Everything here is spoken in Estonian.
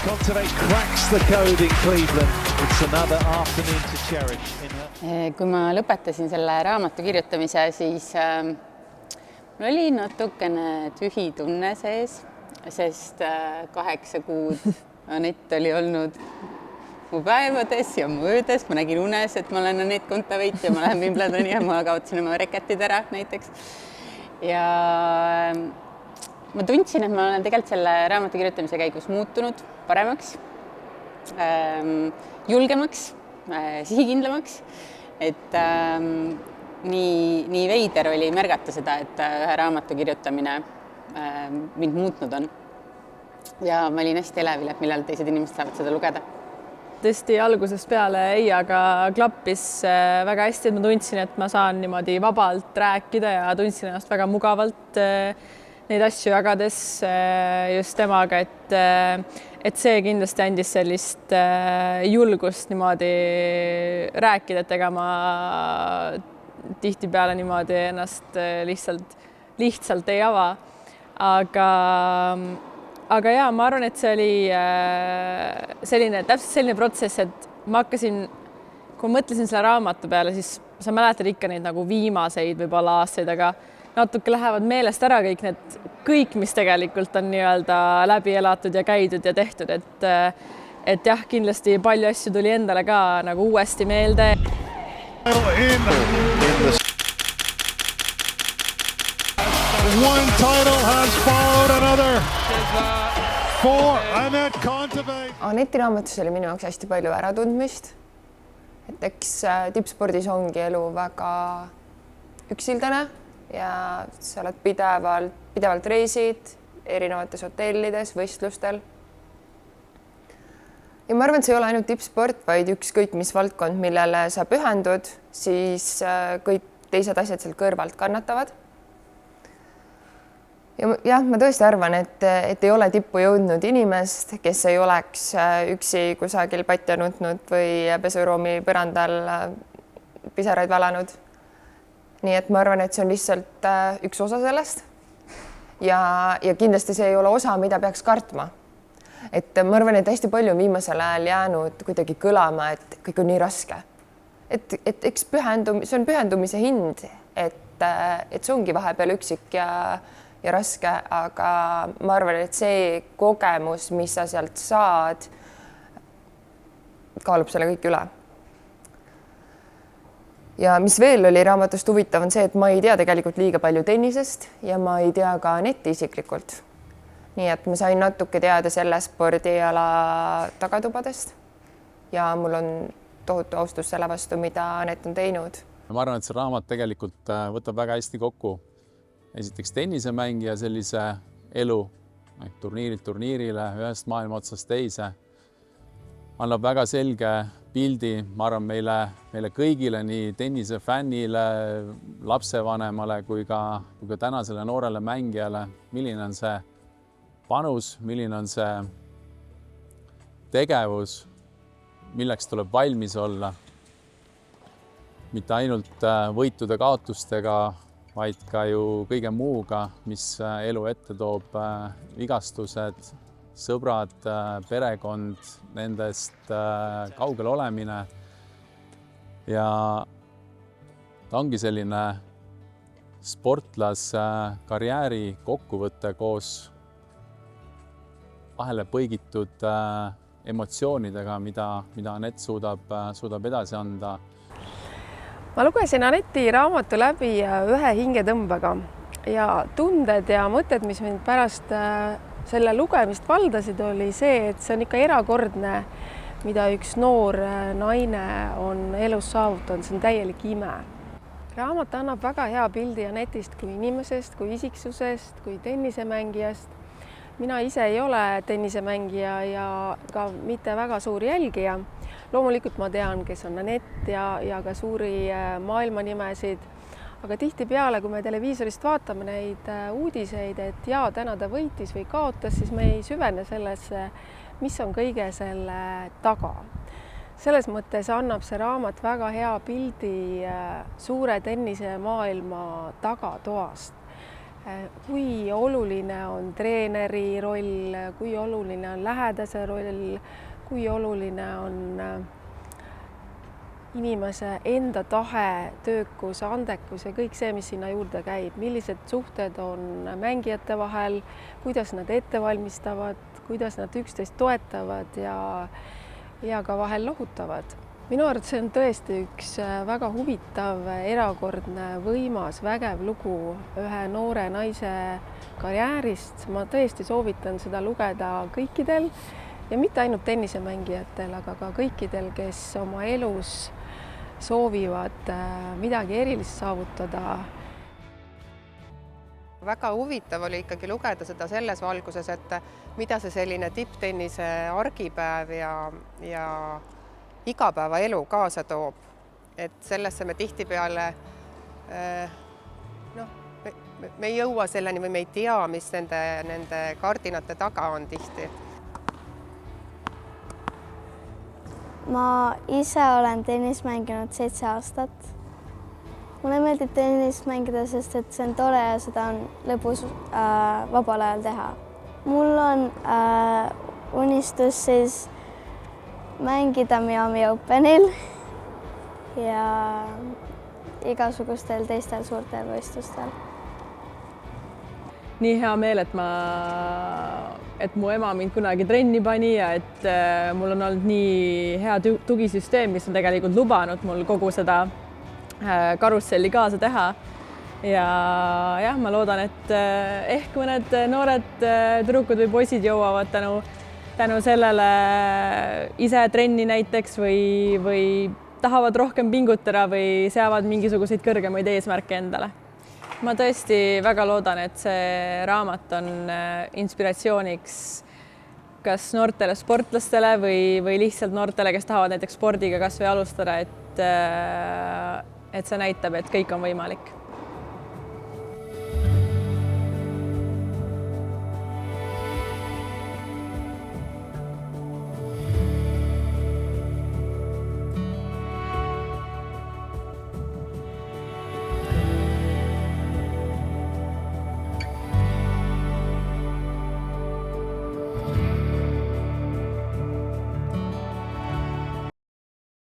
Kontaveit cracks the code in Cleveland. It's another afternoon to cherish in her. Kui ma lõpetasin selle raamatu kirjutamise, siis mul oli natukene tühi tunne sees, sest 8 kuud Anett oli olnud mu päevades ja mu öödes. Ma nägin unes, et ma olen Anett Kontaveit ja ma lähen Wimbledoni ja ma kaotasin oma reketid ära näiteks. Ja ma tundsin, et ma olen tegelikult selle raamatu kirjutamise käigus muutunud paremaks, julgemaks, sihikindlamaks. Et nii veider oli märgata seda, et ühe raamatu kirjutamine mind muutnud on. Ja ma olin hästi elevil, et millal teised inimesed saavad seda lugeda. Tõesti algusest peale Eiaga klappis väga hästi, et ma tundsin, et ma saan niimoodi vabalt rääkida ja tundsin ennast väga mugavalt neid asju jagades just temaga, et see kindlasti andis sellist julgust niimoodi rääkida, et ega ma tihtipeale niimoodi ennast lihtsalt ei ava. Aga jaa, ma arvan, et see oli täpselt selline protsess, et ma hakkasin, kui mõtlesin selle raamatu peale, siis sa mäletad ikka neid nagu viimaseid võib-olla aastaid, aga natuke lähevad meelest ära kõik, mis tegelikult on nii-öelda läbi elatud ja käidud ja tehtud, et jah, kindlasti palju asju tuli endale ka nagu uuesti meelde. One title has followed another for Anett Kontaveit. Anetti raamatus oli minu jaoks hästi palju äratundmist. Et eks tippspordis ongi elu väga üksildane ja sa oled pidevalt reisid erinevates hotellides, võistlustel. Ja ma arvan, et see ei ole ainult tippsport, vaid ükskõik mis valdkond, millele sa pühendud, siis kõik teised asjad seal kõrvalt kannatavad. Ja jah, ma tõesti arvan, et ei ole tippu jõudnud inimest, kes ei oleks üksi kusagil patja nutnud või pesuruumi põrandal pisaraid valanud. Nii et ma arvan, et see on lihtsalt üks osa sellest. Ja kindlasti see ei ole osa, mida peaks kartma. Et ma arvan, et hästi palju on viimasel ajal jäänud kuidagi kõlama, et kõik on nii raske. Et eks see on pühendumise hind, et see ongi vahepeal üksik ja raske, aga ma arvan, et see kogemus, mis sa sealt saad, kaalub selle kõik üle. Ja mis veel oli raamatust huvitav on see, et ma ei tea tegelikult liiga palju tennisest ja ma ei tea ka Anetti isiklikult. Nii et ma sain natuke teada selle spordiala tagatubadest ja mul on tohutu austus selle vastu, mida Anett on teinud. Ma arvan, et see raamat tegelikult võtab väga hästi kokku esiteks tennisemängija sellise elu turniirilt turniirile, ühest maailma otsast teise. Annab väga selge pildi, ma arvan, meile kõigile, nii tennisefännile, lapsevanemale kui ka tänasele noorele mängijale, milline on see panus, milline on see tegevus, milleks tuleb valmis olla. Mitte ainult võitude kaotustega, vaid ka ju kõige muuga, mis elu ette toob, vigastused, sõbrad, perekond, nendest kaugel olemine. Ja ta ongi selline sportlaskarjääri kokkuvõte koos vahele põigitud emotsioonidega, mida Anett suudab edasi anda. Ma lugesin Anetti raamatu läbi ühe hingetõmbega ja tunded ja mõtted, mis mind pärast selle lugemist valdasid, oli see, et see on ikka erakordne, mida üks noor naine on elus saavutanud. See on täielik ime. Raamat annab väga hea pildi Anettist kui inimesest, kui isiksusest, kui tennisemängijast. Mina ise ei ole tennisemängija ja ka mitte väga suur jälgija. Loomulikult ma tean, kes on Anett ja ka suuri maailmanimesid, aga tihtipeale, kui me televiisorist vaatame neid uudiseid, et jaa, täna ta võitis või kaotas, siis me ei süvene sellesse, mis on kõige selle taga. Selles mõttes annab see raamat väga hea pildi suure tennisemaailma tagatoast. kui oluline on treeneri roll, kui oluline on lähedase roll, kui oluline on inimese enda tahe, töökus, andekus ja kõik see, mis sinna juurde käib, millised suhted on mängijate vahel, kuidas nad ette valmistavad, kuidas nad üksteist toetavad ja ka vahel lohutavad. Minu arvates see on tõesti üks väga huvitav, erakordne, võimas, vägev lugu ühe noore naise karjäärist. Ma tõesti soovitan seda lugeda kõikidel ja mitte ainult tennisemängijatel, aga ka kõikidel, kes oma elus soovivad midagi erilist saavutada. Väga huvitav oli ikkagi lugeda seda selles valguses, et mida see selline tipptennise argipäev ja igapäevaelu kaasa toob. Et sellesse me tihtipeale me ei jõua selleni või me ei tea, mis nende kardinate taga on tihti. Ma ise olen tennis mänginud 7 aastat. Mulle meeldib tennis mängida, sest et see on tore ja seda on lõbus vabal ajal teha. Mul on unistus siis mängida Miami Openil ja igasugustel teistel suurtel võistlustel. Nii hea meel, et mu ema mind kunagi trenni pani ja et mul on olnud nii hea tugisüsteem, mis on tegelikult lubanud mul kogu seda karusselli kaasa teha. Ja jah, ma loodan, et ehk mõned noored tüdrukud või poisid jõuavad tänu sellele ise trenni näiteks või tahavad rohkem pingutada või seavad mingisuguseid kõrgemaid eesmärke endale. Ma tõesti väga loodan, et see raamat on inspiratsiooniks kas noortele sportlastele või lihtsalt noortele, kes tahavad näiteks spordiga kas või alustada, et see näitab, et kõik on võimalik.